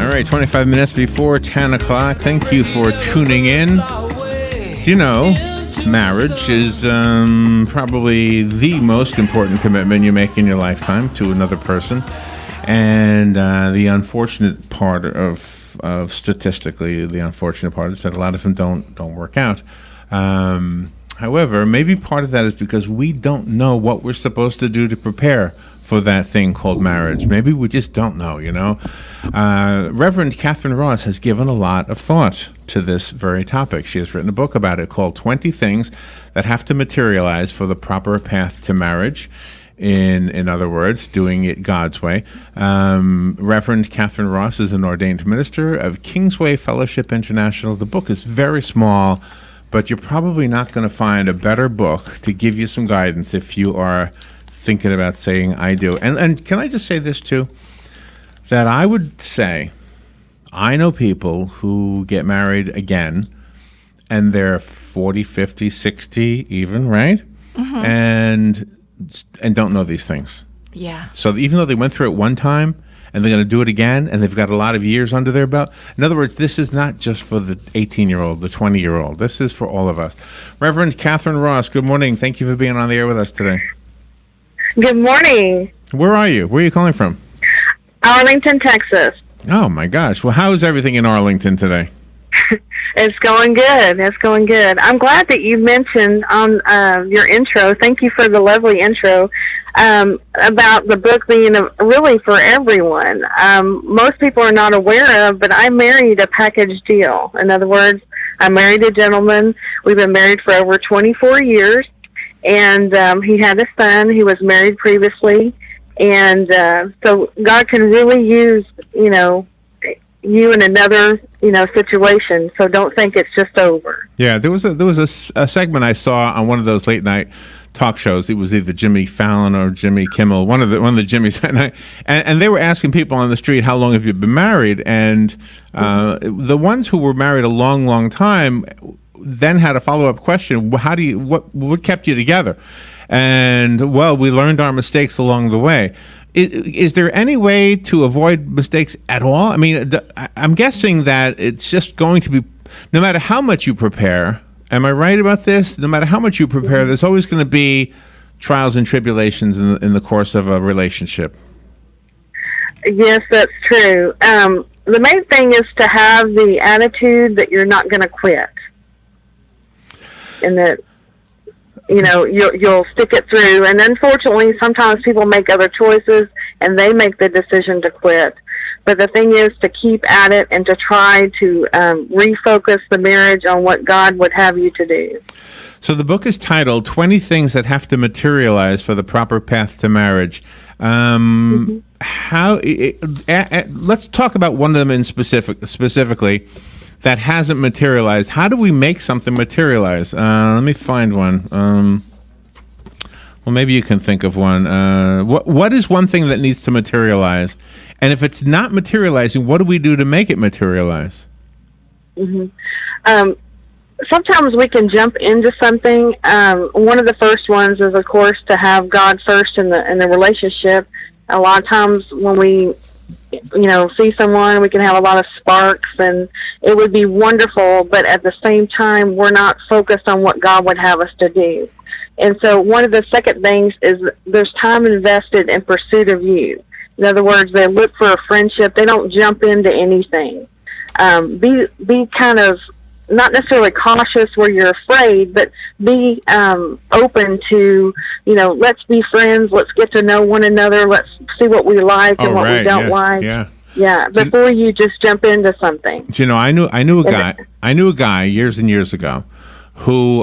All right, 25 minutes before 10 o'clock. Thank you for tuning in. Do you know, marriage is probably the most important commitment you make in your lifetime to another person. And the unfortunate part of statistically, the unfortunate part is that a lot of them don't work out. However, maybe part of that is because we don't know what we're supposed to do to prepare for that thing called marriage. Maybe we just don't know, you know. Reverend Catherine Ross has given a lot of thought to this very topic. She has written a book about it called 20 Things That Have to Materialize for the Proper Path to Marriage. In other words, doing it God's way. Reverend Catherine Ross is an ordained minister of Kingsway Fellowship International. The book is very small, but you're probably not going to find a better book to give you some guidance if you are thinking about saying I do. And can I just say this too? That I would say, I know people who get married again, and they're 40, 50, 60 even, right? Mm-hmm. And don't know these things. Yeah. So even though they went through it one time, and they're going to do it again, and they've got a lot of years under their belt. In other words, this is not just for the 18-year-old, the 20-year-old. This is for all of us. Reverend Catherine Ross, good morning. Thank you for being on the air with us today. Good morning. Where are you? Where are you calling from? Arlington, Texas. Oh, my gosh. Well, how is everything in Arlington today? It's going good. It's going good. I'm glad that you mentioned on your intro, thank you for the lovely intro, about the book being really for everyone. Most people are not aware of, but I married a package deal. In other words, I married a gentleman. We've been married for over 24 years, and he had a son. He was married previously, and so God can really use, you in another, situation. So don't think it's just over. Yeah, there was a segment I saw on one of those late night talk shows. It was either Jimmy Fallon or Jimmy Kimmel, one of the Jimmys, and they were asking people on the street, how long have you been married? And the ones who were married a long, long time then had a follow-up question: what kept you together? And well, we learned our mistakes along the way. Is there any way to avoid mistakes at all? I mean, I'm guessing that it's just going to be, no matter how much you prepare, am I right about this? No matter how much you prepare, there's always going to be trials and tribulations in the course of a relationship. Yes, that's true. The main thing is to have the attitude that you're not going to quit. And that, you'll stick it through. And unfortunately, sometimes people make other choices and they make the decision to quit. But the thing is to keep at it and to try to refocus the marriage on what God would have you to do. So the book is titled 20 Things That Have to Materialize for the Proper Path to Marriage. Let's talk about one of them specifically that hasn't materialized. How do we make something materialize? Let me find one. Well, maybe you can think of one. What is one thing that needs to materialize? And if it's not materializing, what do we do to make it materialize? Sometimes we can jump into something. One of the first ones is, of course, to have God first in the relationship. A lot of times when we see someone, we can have a lot of sparks, and it would be wonderful, but at the same time, we're not focused on what God would have us to do. And so one of the second things is there's time invested in pursuit of you. In other words, they look for a friendship. They don't jump into anything. Be kind of not necessarily cautious where you're afraid, but be open to, let's be friends. Let's get to know one another. Let's see what we like and what we don't like. Yeah. Before you just jump into something. I knew a guy years and years ago who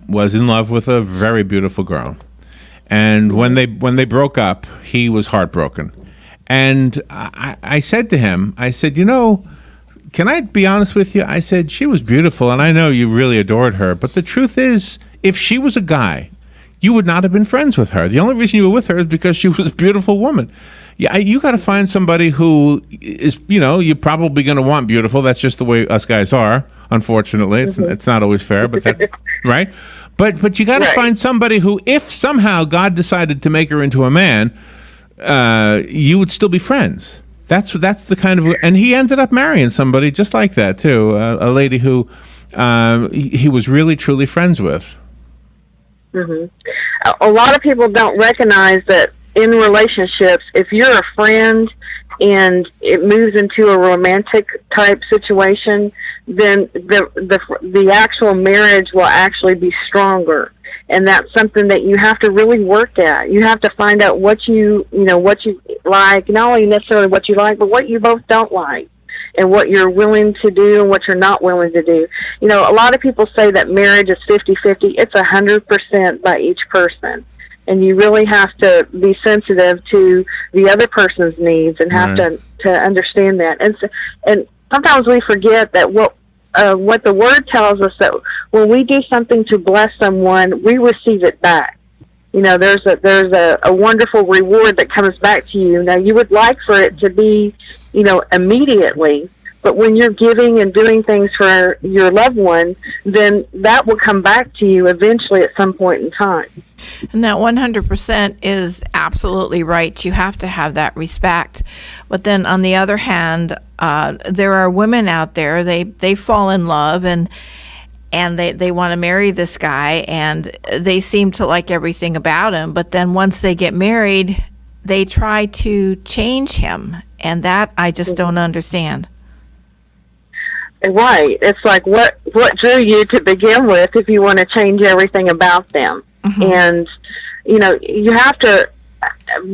was in love with a very beautiful girl, and when they broke up, he was heartbroken. And I said to him, I said, can I be honest with you? I said, she was beautiful, and I know you really adored her, but the truth is, if she was a guy, you would not have been friends with her. The only reason you were with her is because she was a beautiful woman. Yeah, you got to find somebody who is, you're probably going to want beautiful. That's just the way us guys are. Unfortunately, it's not always fair, but that's right. But you got to find somebody who, if somehow God decided to make her into a man, you would still be friends. That's the kind of, and he ended up marrying somebody just like that too, a lady who he was really truly friends with. Hmm. A lot of people don't recognize that in relationships, if you're a friend and it moves into a romantic type situation, then the actual marriage will actually be stronger. And that's something that you have to really work at. You have to find out what you like, not only necessarily what you like, but what you both don't like, and what you're willing to do and what you're not willing to do. You know, a lot of people say that marriage is 50-50. It's 100% by each person. And you really have to be sensitive to the other person's needs and have to understand that. And sometimes we forget that what the Word tells us, that when we do something to bless someone, we receive it back. You know, there's a wonderful reward that comes back to you. Now, you would like for it to be, you know, immediately, but when you're giving and doing things for your loved one, then that will come back to you eventually at some point in time. And that 100% is absolutely right. You have to have that respect. But then on the other hand, there are women out there, they fall in love and they want to marry this guy, and they seem to like everything about him. But then once they get married, they try to change him. And that I just don't understand. Right. It's like what drew you to begin with if you want to change everything about them. Mm-hmm. And, you know, you have to,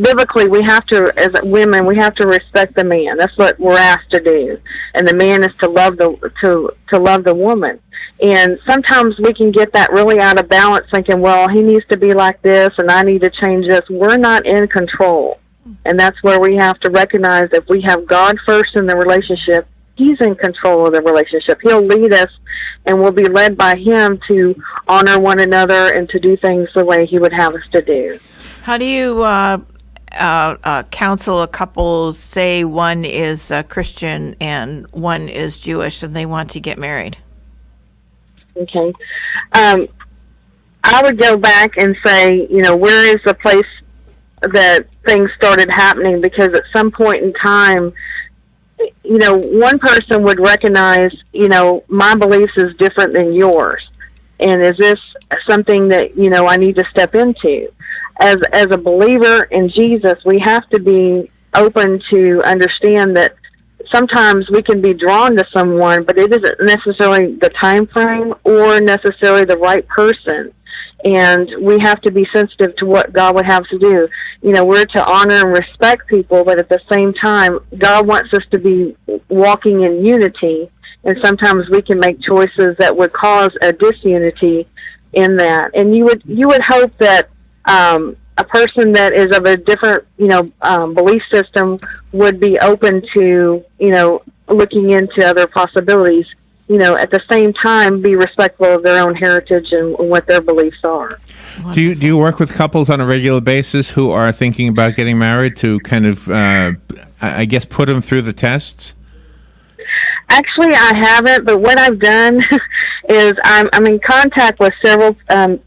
biblically, we have to, as women, we have to respect the man. That's what we're asked to do. And the man is to love the woman. And sometimes we can get that really out of balance, thinking, well, he needs to be like this and I need to change this. We're not in control. And that's where we have to recognize if we have God first in the relationship, He's in control of the relationship. He'll lead us, and we'll be led by Him to honor one another and to do things the way He would have us to do. How do you counsel a couple, say one is Christian and one is Jewish, and they want to get married? Okay. I would go back and say, you know, where is the place that things started happening? Because at some point in time, you know, one person would recognize, you know, my beliefs is different than yours. And is this something that, you know, I need to step into? As a believer in Jesus, we have to be open to understand that sometimes we can be drawn to someone, but it isn't necessarily the time frame or necessarily the right person. And we have to be sensitive to what God would have to do. You know, we're to honor and respect people, but at the same time, God wants us to be walking in unity. And sometimes we can make choices that would cause a disunity in that. And you would hope that a person that is of a different, you know, belief system would be open to, you know, looking into other possibilities. You know, at the same time, be respectful of their own heritage and what their beliefs are. Do you work with couples on a regular basis who are thinking about getting married to kind of, I guess, put them through the tests? Actually, I haven't, but what I've done is I'm in contact with several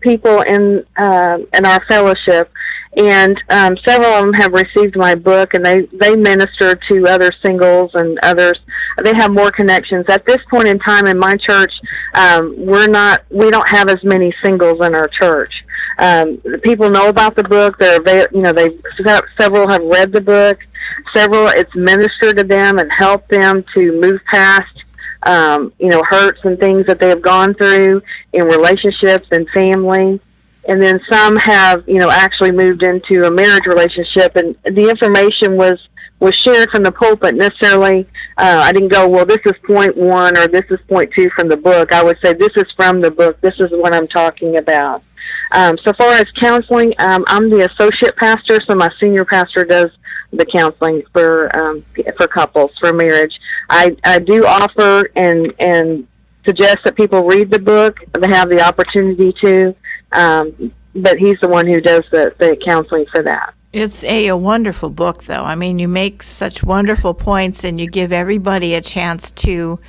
people in our fellowship, and several of them have received my book, and they minister to other singles and others. They have more connections. At this point in time in my church, we don't have as many singles in our church. People know about the book. Several have read the book. Several, it's ministered to them and helped them to move past, hurts and things that they have gone through in relationships and family. And then some have, actually moved into a marriage relationship, and the information was shared from the pulpit. Necessarily, I didn't go, well, this is point 1 or this is point 2 from the book. I would say this is from the book. This is what I'm talking about. So far as counseling, I'm the associate pastor, so my senior pastor does the counseling for couples, for marriage. I do offer and suggest that people read the book. They have the opportunity to, but he's the one who does the counseling for that. It's a wonderful book, though. I mean, you make such wonderful points, and you give everybody a chance to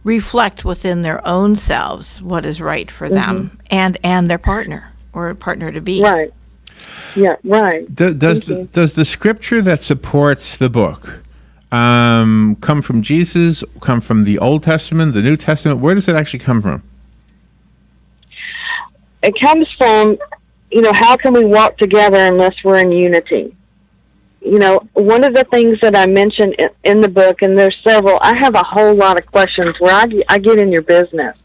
reflect within their own selves what is right for them and their partner or partner to be. Right. Yeah, right. Does the scripture that supports the book come from Jesus, come from the Old Testament, the New Testament? Where does it actually come from? It comes from, how can we walk together unless we're in unity? One of the things that I mentioned in the book, and there's several, I have a whole lot of questions where I get in your business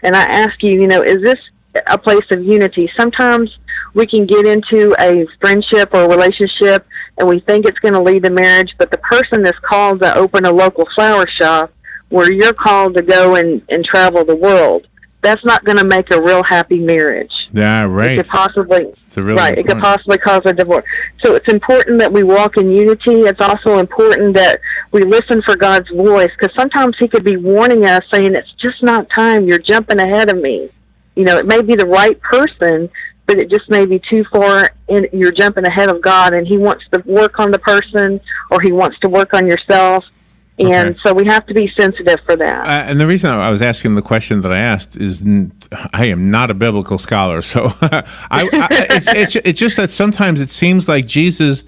and I ask you, is this a place of unity? Sometimes we can get into a friendship or a relationship and we think it's going to lead to marriage, but the person is called to open a local flower shop where you're called to go and travel the world. That's not going to make a real happy marriage. Yeah, right. It could possibly, it could possibly cause a divorce. So it's important that we walk in unity. It's also important that we listen for God's voice, because sometimes He could be warning us, saying, it's just not time. You're jumping ahead of me. It may be the right person, but it just may be too far, and you're jumping ahead of God, and He wants to work on the person, or He wants to work on yourself. And so we have to be sensitive for that. And the reason I was asking the question that I asked is I am not a biblical scholar. So it's just that sometimes it seems like Jesus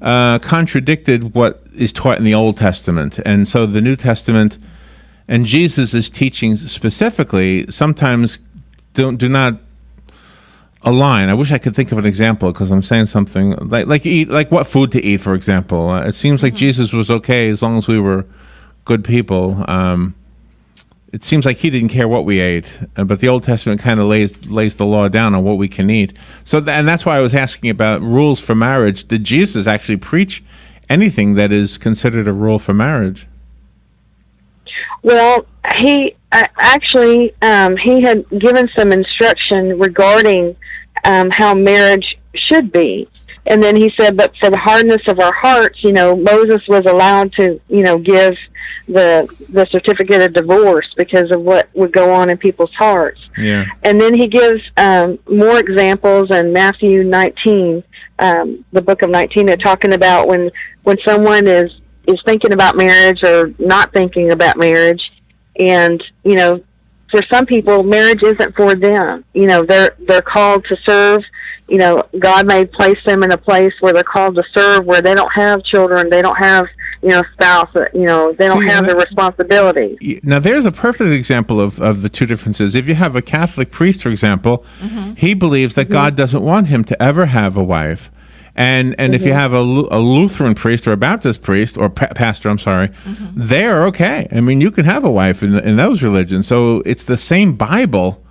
contradicted what is taught in the Old Testament. And so the New Testament and Jesus' teachings specifically sometimes do not align. I wish I could think of an example, because I'm saying something like what food to eat, for example. It seems like Jesus was okay as long as we were good people. It seems like He didn't care what we ate, but the Old Testament kind of lays the law down on what we can eat. So, and that's why I was asking about rules for marriage. Did Jesus actually preach anything that is considered a rule for marriage? Well, he actually he had given some instruction regarding how marriage should be. And then he said, but for the hardness of our hearts, Moses was allowed to, give the certificate of divorce because of what would go on in people's hearts. Yeah. And then he gives more examples in Matthew 19, the book of 19, they're talking about when someone is thinking about marriage or not thinking about marriage. And, for some people, marriage isn't for them. They're called to serve. God may place them in a place where they're called to serve, where they don't have children, they don't have, spouse, they don't have the responsibility. Now, there's a perfect example of the two differences. If you have a Catholic priest, for example, he believes that God doesn't want him to ever have a wife. And if you have a Lutheran priest or a Baptist priest or pastor, they're okay. I mean, you can have a wife in those religions. So it's the same Bible,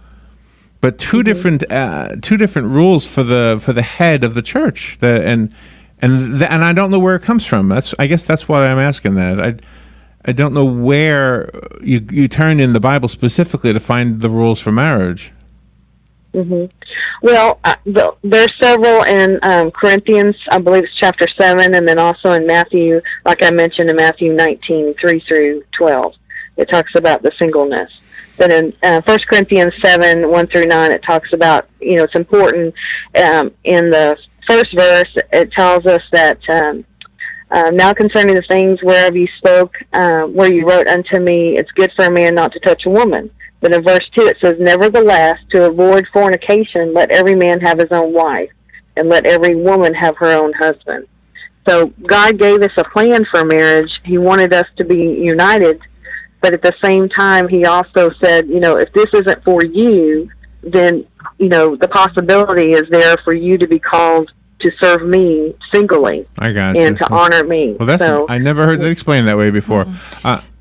but two different rules for the head of the church. And I don't know where it comes from. I guess that's why I'm asking that. I don't know where you turn in the Bible specifically to find the rules for marriage. Well, there's several in Corinthians, I believe it's chapter 7, and then also in Matthew, like I mentioned, in Matthew 19, 3 through 12. It talks about the singleness. But in 1 Corinthians 7, 1 through 9, it talks about, it's important. In the first verse, it tells us that, now concerning the things whereof you spoke, where you wrote unto me, it's good for a man not to touch a woman. But in verse 2 it says, nevertheless, to avoid fornication, let every man have his own wife, and let every woman have her own husband. So God gave us a plan for marriage. He wanted us to be united, but at the same time, He also said, if this isn't for you, then, the possibility is there for you to be called to serve me singly. I got and to honor me. Well, I never heard that explained that way before.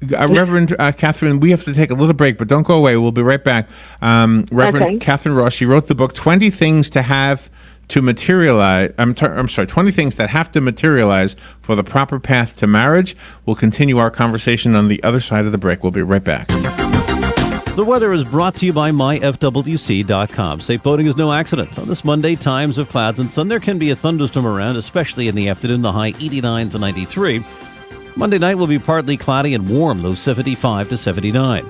Reverend Catherine, we have to take a little break, but don't go away. We'll be right back. Reverend Catherine Ross, she wrote the book 20 Things to Have to Materialize. I'm sorry, 20 Things That Have to Materialize for the Proper Path to Marriage. We'll continue our conversation on the other side of the break. We'll be right back. The weather is brought to you by myfwc.com. Safe boating is no accident. On this Monday, times of clouds and sun, there can be a thunderstorm around, especially in the afternoon, the high 89 to 93. Monday night will be partly cloudy and warm, low 75 to 79.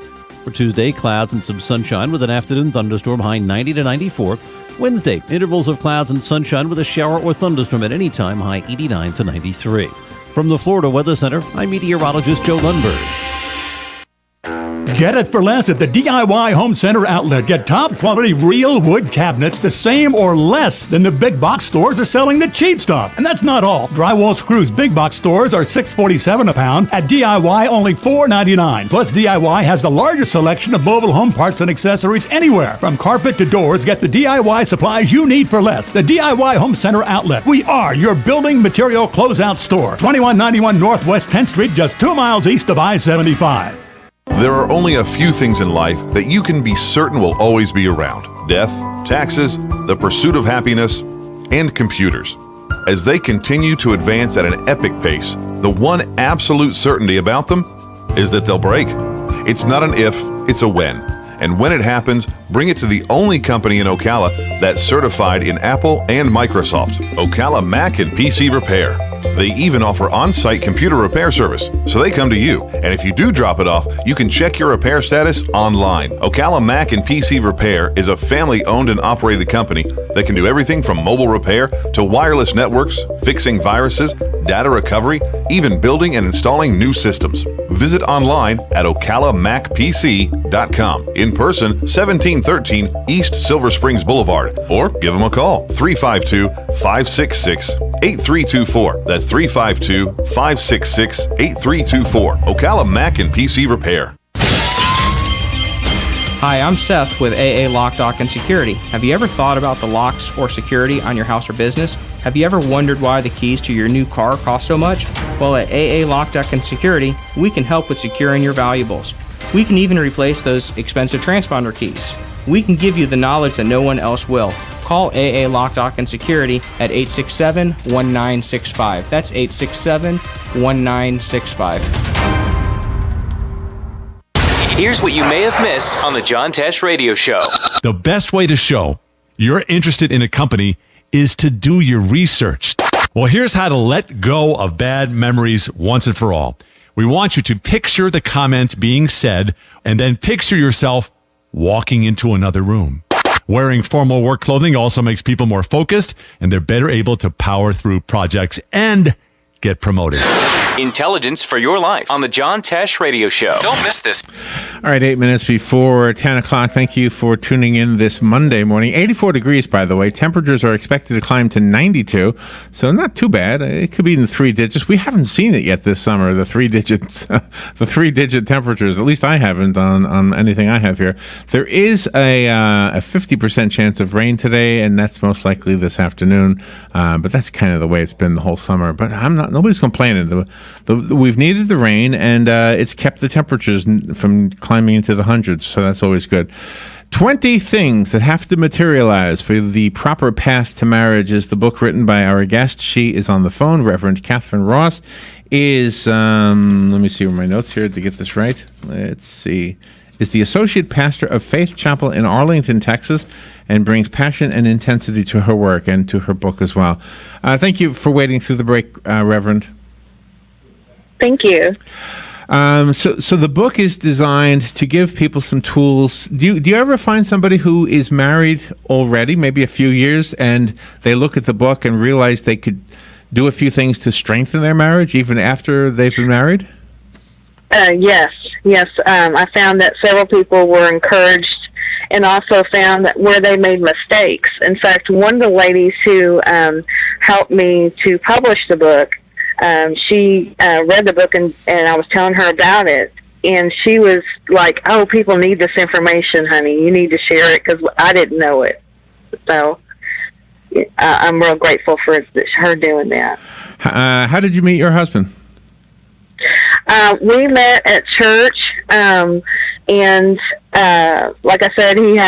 For Tuesday, clouds and some sunshine with an afternoon thunderstorm, high 90 to 94. Wednesday, intervals of clouds and sunshine with a shower or thunderstorm at any time, high 89 to 93. From the Florida Weather Center, I'm meteorologist Joe Lundberg. Get it for less at the DIY Home Center outlet. Get top quality real wood cabinets the same or less than the big box stores are selling the cheap stuff. And that's not all. Drywall screws big box stores are $6.47 a pound. At DIY, only $4.99. Plus, DIY has the largest selection of mobile home parts and accessories anywhere. From carpet to doors, get the DIY supplies you need for less. The DIY Home Center outlet. We are your building material closeout store. 2191 Northwest 10th Street, just 2 miles east of I-75. There are only a few things in life that you can be certain will always be around: death, taxes, the pursuit of happiness, and computers. As they continue to advance at an epic pace, the one absolute certainty about them is that they'll break. It's not an if, it's a when. And when it happens, bring it to the only company in Ocala that's certified in Apple and Microsoft, Ocala Mac and PC Repair. They even offer on-site computer repair service, so they come to you. And if you do drop it off, you can check your repair status online. Ocala Mac and PC Repair is a family-owned and operated company that can do everything from mobile repair to wireless networks, fixing viruses, data recovery, even building and installing new systems. Visit online at ocalamacpc.com. In person, 1713 East Silver Springs Boulevard, or give them a call, 352-566-8324. That's 352-566-8324. Ocala Mac and PC Repair. Hi, I'm Seth with AA Lock, Dock, and Security. Have you ever thought about the locks or security on your house or business? Have you ever wondered why the keys to your new car cost so much? Well, at AA Lock, Dock, and Security, we can help with securing your valuables. We can even replace those expensive transponder keys. We can give you the knowledge that no one else will. Call AA Lock, Dock, and Security at 867-1965. That's 867-1965. Here's what you may have missed on the John Tesh Radio Show. The best way to show you're interested in a company is to do your research. Well, here's how to let go of bad memories once and for all. We want you to picture the comment being said and then picture yourself walking into another room. Wearing formal work clothing also makes people more focused and they're better able to power through projects and get promoted. Intelligence for your life on the John Tesh Radio Show. Don't miss this. All right, 8 minutes before 10 o'clock. Thank you for tuning in this Monday morning. 84 degrees, by the way. Temperatures are expected to climb to 92, so not too bad. It could be in the 3 digits. We haven't seen it yet this summer, the 3 digits, the 3-digit temperatures. At least I haven't on anything I have here. There is a 50% chance of rain today, and that's most likely this afternoon. But that's kind of the way it's been the whole summer. But nobody's complaining. We've needed the rain, and it's kept the temperatures from climbing into the hundreds, so that's always good. 20 Things That Have to Materialize for the Proper Path to Marriage is the book written by our guest. She is on the phone. Reverend Catherine Ross is, let me see where my notes here to get this right. Let's see. Is the associate pastor of Faith Chapel in Arlington, Texas, and brings passion and intensity to her work and to her book as well. Thank you for waiting through the break, Reverend. Thank you. So the book is designed to give people some tools. Do you ever find somebody who is married already, maybe a few years, and they look at the book and realize they could do a few things to strengthen their marriage even after they've been married? Yes. I found that several people were encouraged and also found that where they made mistakes. In fact, one of the ladies who helped me to publish the book, she read the book and I was telling her about it, and she was like, "Oh, people need this information, honey. You need to share it," because I didn't know it. So I'm real grateful for her doing that. How did you meet your husband? We met at church, and like I said, he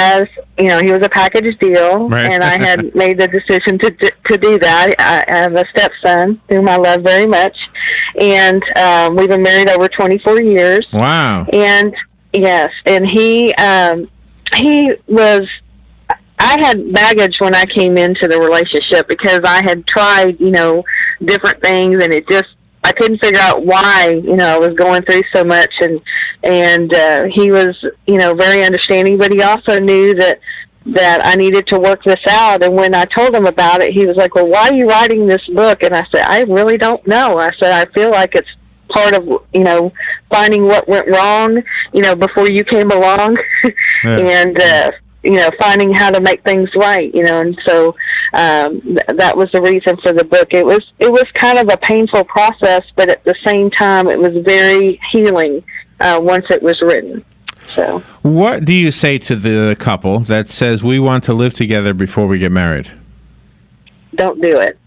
was a package deal, right. And I had made the decision to do that. I have a stepson whom I love very much, and we've been married over 24 years. Wow! And yes, and he was. I had baggage when I came into the relationship because I had tried, different things, and I couldn't figure out why, I was going through so much, and he was, very understanding, but he also knew that I needed to work this out. And when I told him about it, he was like, "Well, why are you writing this book?" And I said, "I really don't know." I said, "I feel like it's part of, finding what went wrong, before you came along, and finding how to make things right, and so that was the reason for the book. It was kind of a painful process, but at the same time, it was very healing once it was written. So, what do you say to the couple that says we want to live together before we get married? Don't do it.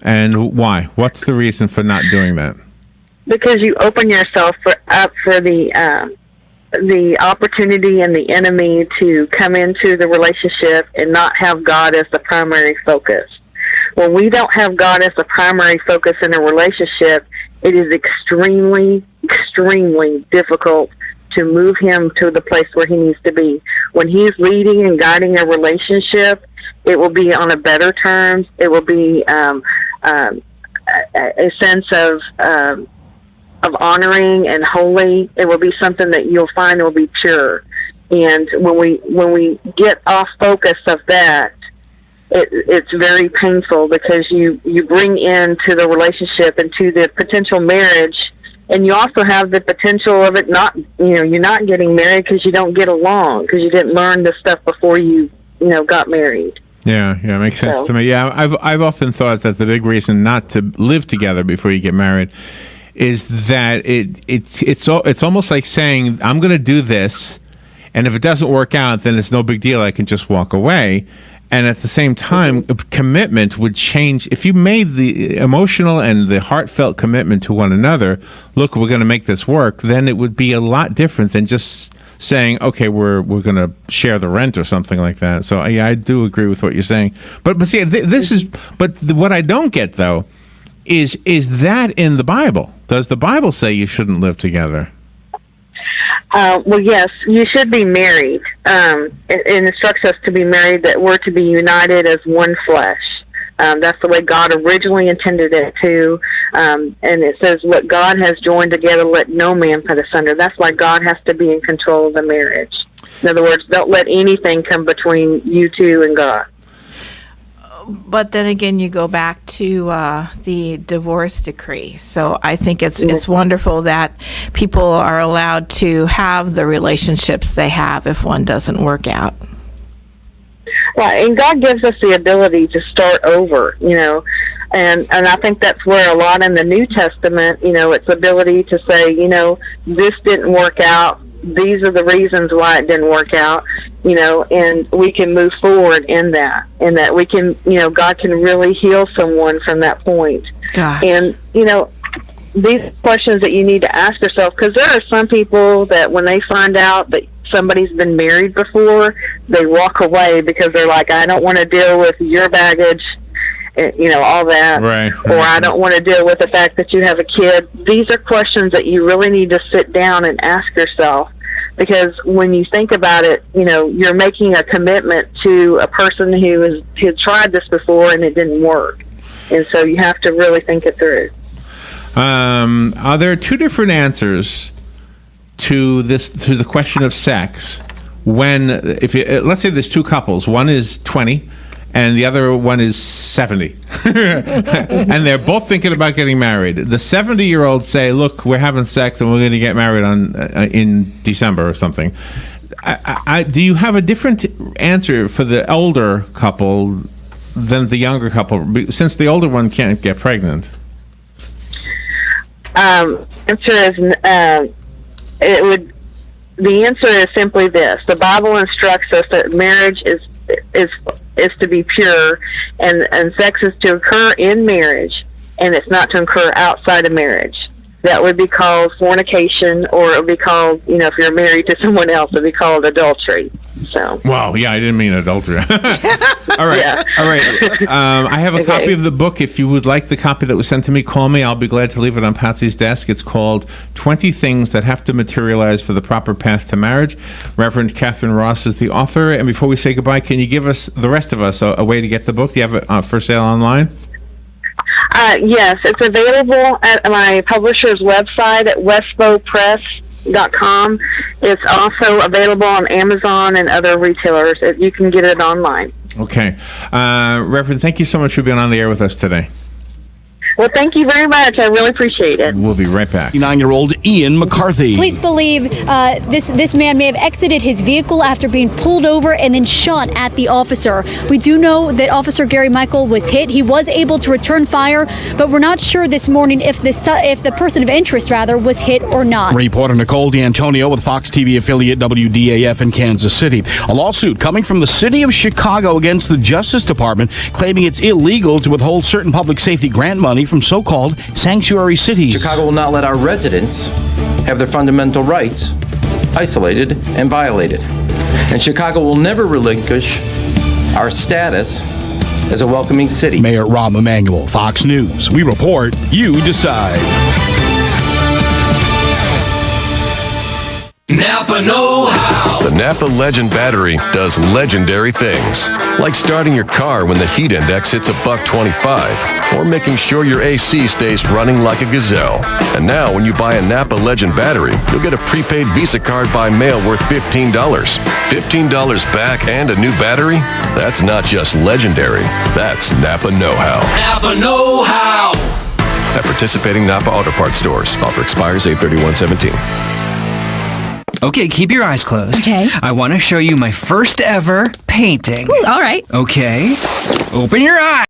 And why? What's the reason for not doing that? Because you open yourself up for the opportunity and the enemy to come into the relationship and not have God as the primary focus. When we don't have God as the primary focus in a relationship, it is extremely, extremely difficult to move him to the place where he needs to be. When he's leading and guiding a relationship, it will be on a better terms. It will be a sense of honoring and holy. It will be something that you'll find will be pure. And when we get off focus of that, it's very painful, because you bring into the relationship, into the potential marriage, and you also have the potential of it not, you're not getting married because you don't get along, because you didn't learn this stuff before you got married. Yeah, makes sense to me. Yeah, I've often thought that the big reason not to live together before you get married is that it's almost like saying, I'm going to do this, and if it doesn't work out, then it's no big deal. I can just walk away. And at the same time, commitment would change. If you made the emotional and the heartfelt commitment to one another, look, we're going to make this work, then it would be a lot different than just saying, okay, we're going to share the rent or something like that. So yeah, I do agree with what you're saying. But see, what I don't get though is that in the Bible? Does the Bible say you shouldn't live together? Well, yes, you should be married. It instructs us to be married, that we're to be united as one flesh. That's the way God originally intended it to. And it says, what God has joined together, let no man put asunder. That's why God has to be in control of the marriage. In other words, don't let anything come between you two and God. But then again, you go back to the divorce decree. So I think it's wonderful that people are allowed to have the relationships they have if one doesn't work out. Right, and God gives us the ability to start over, and I think that's where a lot in the New Testament, it's ability to say, this didn't work out. These are the reasons why it didn't work out, and we can move forward in that, and that we can, God can really heal someone from that point. Gosh. And, these questions that you need to ask yourself, because there are some people that when they find out that somebody's been married before, they walk away because they're like, I don't want to deal with your baggage, all that. Right. Or I don't want to deal with the fact that you have a kid. These are questions that you really need to sit down and ask yourself, because when you think about it, you're making a commitment to a person who had tried this before and it didn't work. And so you have to really think it through. Are there two different answers to the question of sex? When, let's say there's two couples, one is 20 and the other one is 70, and they're both thinking about getting married. The 70-year-olds say, look, we're having sex and we're going to get married in December or something. Do you have a different answer for the older couple than the younger couple, since the older one can't get pregnant? Answer is the answer is simply this: the Bible instructs us that marriage is to be pure, and sex is to occur in marriage, and it's not to occur outside of marriage. That would be called fornication, or it would be called, if you're married to someone else, it would be called adultery. So. Wow, yeah, I didn't mean adultery. All right, Yeah. All right. I have a Okay. copy of the book. If you would like the copy that was sent to me, call me. I'll be glad to leave it on Patsy's desk. It's called 20 Things That Have to Materialize for the Proper Path to Marriage. Reverend Catherine Ross is the author. And before we say goodbye, can you give us, the rest of us, a way to get the book? Do you have it for sale online? Yes, it's available at my publisher's website at westbowpress.com. It's also available on Amazon and other retailers. You can get it online. Okay. Reverend, thank you so much for being on the air with us today. Well, thank you very much. I really appreciate it. We'll be right back. 9-year-old Ian McCarthy. Police believe this man may have exited his vehicle after being pulled over and then shot at the officer. We do know that Officer Gary Michael was hit. He was able to return fire, but we're not sure this morning if the person of interest was hit or not. Reporter Nicole D'Antonio with Fox TV affiliate WDAF in Kansas City. A lawsuit coming from the city of Chicago against the Justice Department, claiming it's illegal to withhold certain public safety grant money from so-called sanctuary cities. Chicago will not let our residents have their fundamental rights isolated and violated. And Chicago will never relinquish our status as a welcoming city. Mayor Rahm Emanuel, Fox News. We report, you decide. Napa know-how. The Napa Legend battery does legendary things, like starting your car when the heat index hits $1.25, or making sure your AC stays running like a gazelle. And now, when you buy a Napa Legend battery, you'll get a prepaid Visa card by mail worth $15. $15 back and a new battery? That's not just legendary. That's Napa know-how. Napa know-how. At participating Napa Auto Parts stores. Offer expires 8/31/17. Okay, keep your eyes closed. Okay. I want to show you my first ever painting. Ooh, all right. Okay. Open your eyes.